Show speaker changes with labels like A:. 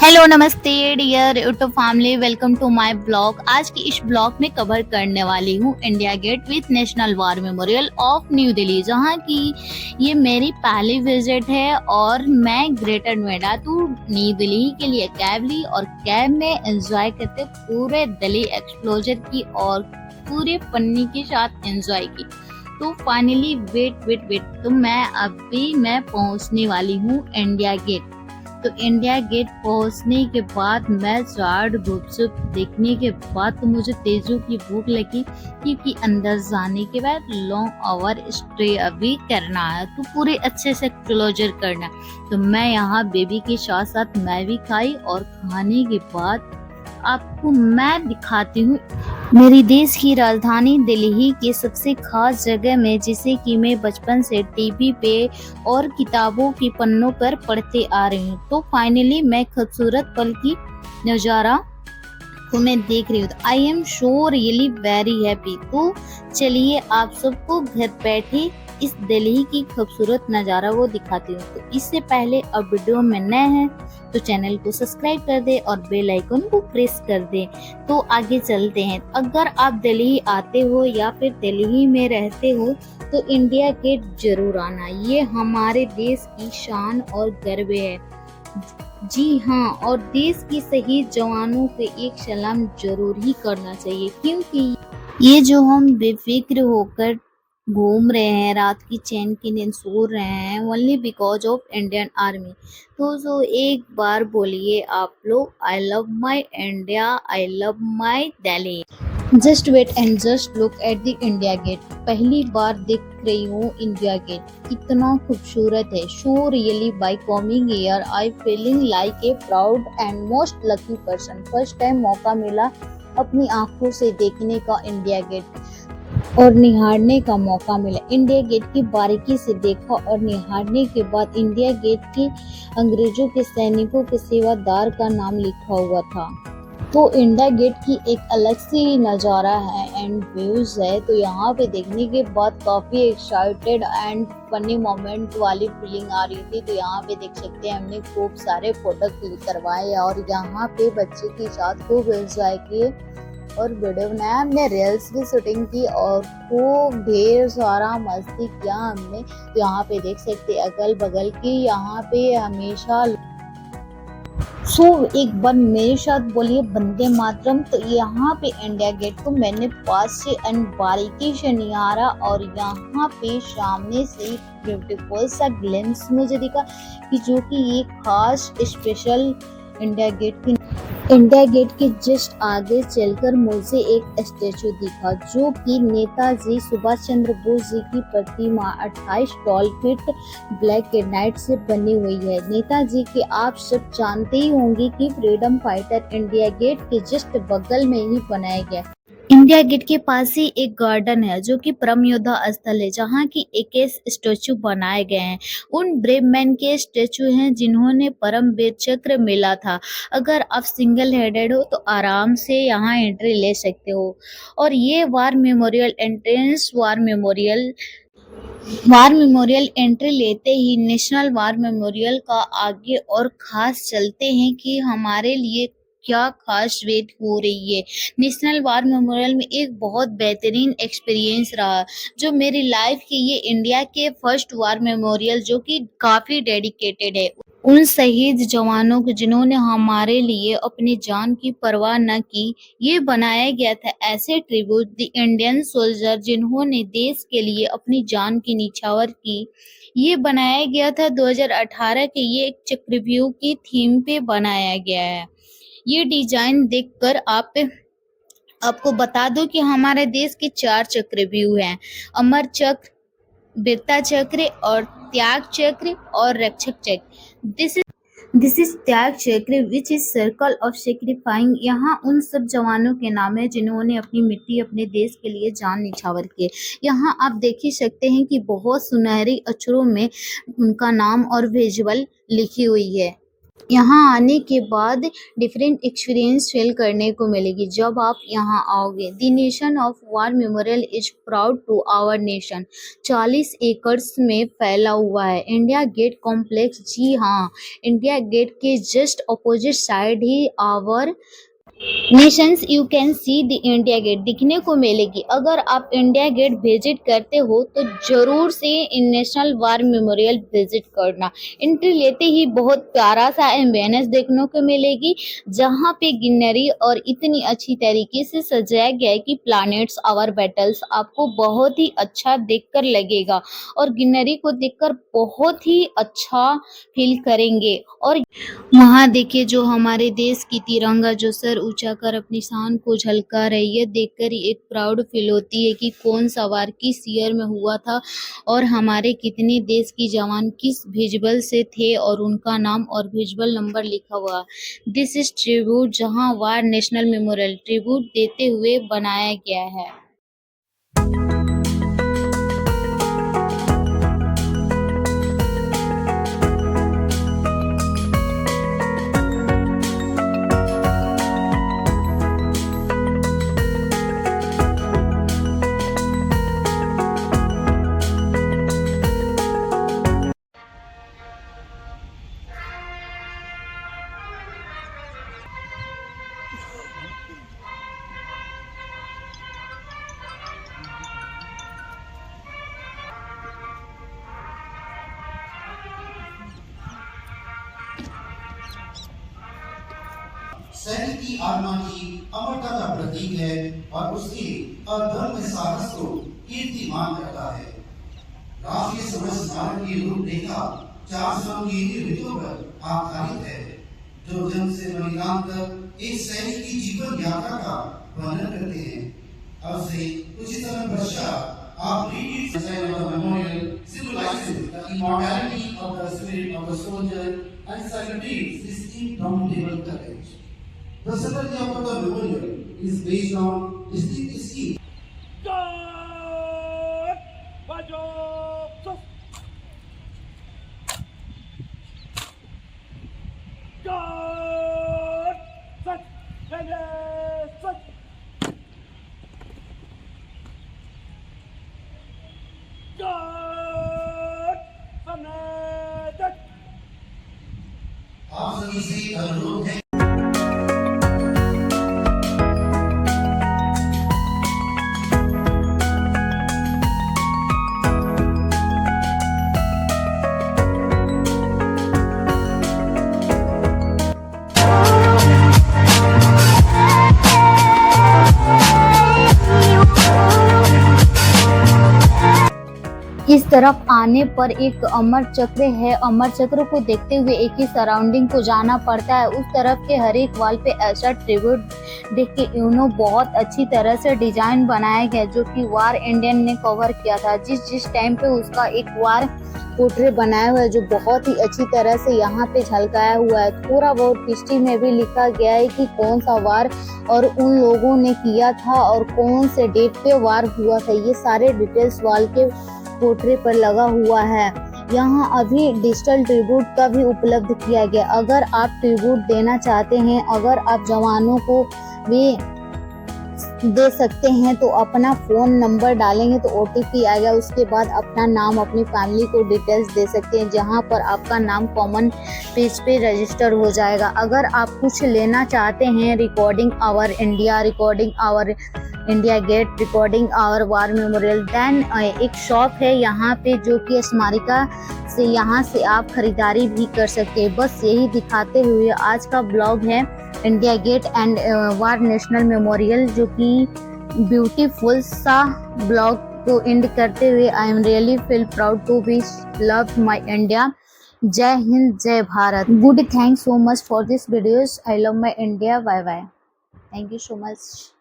A: Hello नमस्ते dear YouTube family, welcome to my blog. आज की इस ब्लॉग में कवर करने वाली हूँ India Gate with National War Memorial of New Delhi, जहाँ की ये मेरी पहली विजिट है और मैं Greater Noida to New Delhi के लिए कैब ली और कैब में एंजॉय करते पूरे दिल्ली एक्सप्लोजर की और पूरे पन्नी के साथ एंजॉय की। तो फाइनली वेट तो मैं पहुँचने वाली हूँ इंडिया गेट। तो इंडिया गेट पहुंचने के बाद मैं चाट गुपचुप देखने के बाद तो मुझे तेजू की भूख लगी, क्योंकि अंदर जाने के बाद लॉन्ग आवर स्टे अभी करना है, तो पूरे अच्छे से क्लोजर करना। तो मैं यहाँ बेबी के साथ साथ मैं भी खाई और खाने के बाद आपको मैं दिखाती हूँ मेरी देश की राजधानी दिल्ली की सबसे खास जगह में, जिसे कि मैं बचपन से टीवी पे और किताबों की पन्नों पर पढ़ते आ रही हूँ। तो फाइनली मैं खूबसूरत पल की नज़ारा को मैं देख रही हूँ। तो I am so really very happy. तो चलिए आप सबको घर बैठे इस दिल्ली की खूबसूरत नज़ारा वो दिखाती हूँ। तो इससे पहले अब वीडियो में नए हैं तो चैनल को सब्सक्राइब कर दे और बेल आइकन को प्रेस कर दे। तो आगे चलते हैं। अगर आप दिल्ली आते हो या फिर दिल्ली में रहते हो तो इंडिया गेट जरूर आना। ये हमारे देश की शान और गर्व है। जी हाँ, और देश की शहीद जवानों को एक सलाम जरूर ही करना चाहिए, क्योंकि ये जो हम बेफिक्र होकर घूम रहे हैं, रात की चैन की नींद सो रहे हैं, only because of Indian army. तो एक बार बोलिए आप लोग, I love my India, I love my Delhi. Just wait and just look at the India Gate. पहली बार देख रही हूँ इंडिया गेट, कितना खूबसूरत है। So really bye coming here I feeling like a proud and most lucky person. First time मौका मिला अपनी आंखों से देखने का इंडिया गेट और निहारने का मौका मिला। इंडिया गेट की बारीकी से देखा और निहारने के बाद इंडिया गेट के अंग्रेजों के सैनिकों के सेवादार का नाम लिखा हुआ था। तो इंडिया गेट की एक अलग सी नज़ारा है एंड व्यूज है। तो यहाँ पे देखने के बाद काफ़ी एक्साइटेड एंड फनी मोमेंट वाली फीलिंग आ रही थी। तो यहाँ पे देख सकते हैं हमने खूब सारे फोटो क्लिक करवाए और यहाँ पे बच्चे के साथ खूब एंजॉय किए और वीडियो बनाया हमने, रील्स की शूटिंग की और खूब ढेर सारा मस्ती किया हमने। तो यहाँ पे देख सकते हैं अगल बगल की यहाँ पे हमेशा एक बार मेरे साथ बोलिए वंदे मातरम। तो यहाँ पे इंडिया गेट को मैंने पास से एंड बारीकी से निहारा और यहाँ पे सामने से ब्यूटीफुल सा ग्लिम्स मुझे दिखा कि जो कि ये खास स्पेशल इंडिया गेट के जस्ट आगे चलकर मुझे एक स्टेचू दिखा, जो कि नेताजी सुभाष चंद्र बोस जी की प्रतिमा 28 टॉल फीट ब्लैक ग्रेनाइट से बनी हुई है। नेताजी के आप सब जानते ही होंगे कि फ्रीडम फाइटर इंडिया गेट के जस्ट बगल में ही बनाया गया। इंडिया गेट के पास ही एक गार्डन है जो कि परम योद्धा स्थल है, जहाँ की 21 स्टेचू बनाए गए हैं। उन ब्रेव मैन के स्टेचू हैं जिन्होंने परम वीर चक्र मिला था। अगर आप सिंगल हेडेड हो तो आराम से यहाँ एंट्री ले सकते हो। और ये वार मेमोरियल एंट्री लेते ही नेशनल वार मेमोरियल का आगे और खास चलते हैं कि हमारे लिए क्या खास वेट हो रही है। नेशनल वार मेमोरियल में एक बहुत बेहतरीन एक्सपीरियंस रहा, जो मेरी लाइफ की ये इंडिया के फर्स्ट वार मेमोरियल, जो कि काफी डेडिकेटेड है उन शहीद जवानों को जिन्होंने हमारे लिए अपनी जान की परवाह न की। ये बनाया गया था ऐसे ट्रिब्यूट द इंडियन सोल्जर जिन्होंने देश के लिए अपनी जान की निछावर की। ये बनाया गया था 2018 के ये एक चक्रव्यूह की थीम पे बनाया गया है। ये डिजाइन देखकर आपको बता दूं कि हमारे देश के 4 चक्रव्यूह हैं, अमर चक्र, वीरता चक्र और त्याग चक्र और रक्षक चक्र। दिस इज त्याग चक्र विच इज सर्कल ऑफ सेक्रीफाइंग। यहाँ उन सब जवानों के नाम है जिन्होंने अपनी मिट्टी अपने देश के लिए जान निछावर किए। यहाँ आप देख ही सकते हैं कि बहुत सुनहरी अक्षरों में उनका नाम और विजुअल लिखी हुई है। यहाँ आने के बाद डिफरेंट एक्सपीरियंस फील करने को मिलेगी जब आप यहाँ आओगे। The nation of war memorial is proud to our nation. 40 acres में फैला हुआ है इंडिया गेट कॉम्प्लेक्स। जी हाँ, इंडिया गेट के जस्ट अपोजिट साइड ही our nations you can see the India Gate दिखने को मिलेगी। अगर आप इंडिया गेट विजिट करते हो तो जरूर से इन नेशनल वार मेमोरियल विजिट करना। एंट्री लेते ही बहुत प्यारा सा एम्बियंस देखने को मिलेगी जहाँ पे ग्रीनरी और इतनी अच्छी तरीके से सजाया गया है कि प्लैनेट्स आवर बैटल्स आपको बहुत ही अच्छा देखकर लगेगा और ग्रीनरी को देखकर बहुत ही अच्छा फील करेंगे। और वहाँ देखिए जो हमारे देश की तिरंगा जो सर ऊंचा कर अपनी शान को झलका रही है, देखकर ही एक प्राउड फील होती है कि कौन सा वार किस ईयर में हुआ था और हमारे कितने देश की जवान किस विजुअल से थे और उनका नाम और विजुअल नंबर लिखा हुआ। दिस इज ट्रिब्यूट जहां वार नेशनल मेमोरियल ट्रिब्यूट देते हुए बनाया गया है।
B: सैनिक की आत्मा की अमरता का प्रतीक है और उसके अदम्य साहस को कीर्तिमान करता है। राष्ट्रीय समर स्मारक की रूपरेखा 4 संगीत रीतों पर आधारित है जो जन्म से बलिदान तक एक सैनिक की जीवन यात्रा का वर्णन करते हैं। अब से कुछ समय पश्चात आप read it sign of the memorial symbolizes the immortality of the spirit of the soldier and celebrates his indomitable courage. The Saturday of the memorial is based on distinct schemes. आप सभी से अनुरोध है
A: इस तरफ आने पर एक अमर चक्र है। अमर चक्र को देखते हुए एक ही सराउंडिंग को जाना पड़ता है। उस तरफ के हर एक वॉल पे ऐसा ट्रिब्यूट देख के यूनो बहुत अच्छी तरह से डिजाइन बनाया गया जो कि वार इंडियन ने कवर किया था। जिस टाइम पे उसका एक वार पोर्ट्रेट बनाया हुआ है जो बहुत ही अच्छी तरह से यहाँ पे झलकाया हुआ है। थोड़ा बहुत हिस्ट्री में भी लिखा गया है कि कौन सा वार और उन लोगों ने किया था और कौन से डेट पे वार हुआ था। ये सारे डिटेल्स वॉल के पोर्ट्रेट पर लगा हुआ है। यहाँ अभी डिजिटल ट्रिब्यूट का भी उपलब्ध किया गया। अगर आप ट्रिब्यूट देना चाहते हैं, अगर आप जवानों को भी दे सकते हैं तो अपना फ़ोन नंबर डालेंगे तो OTP आएगा। उसके बाद अपना नाम, अपनी फैमिली को डिटेल्स दे सकते हैं जहां पर आपका नाम कॉमन पेज पे रजिस्टर हो जाएगा। अगर आप कुछ लेना चाहते हैं, recording our India, recording our India Gate, recording our war memorial, then एक शॉप है यहाँ पे जो कि स्मारिका से यहाँ से आप खरीदारी भी कर सकते हैं। बस यही दिखाते हुए आज का ब्लॉग है India Gate and war national memorial जो कि ब्यूटीफुल सा ब्लॉग को एंड करते हुए I am really feel proud to be love my India. जय हिंद, जय Bharat. Good, thanks so much for this videos. I love my India. Bye bye. Thank you so much.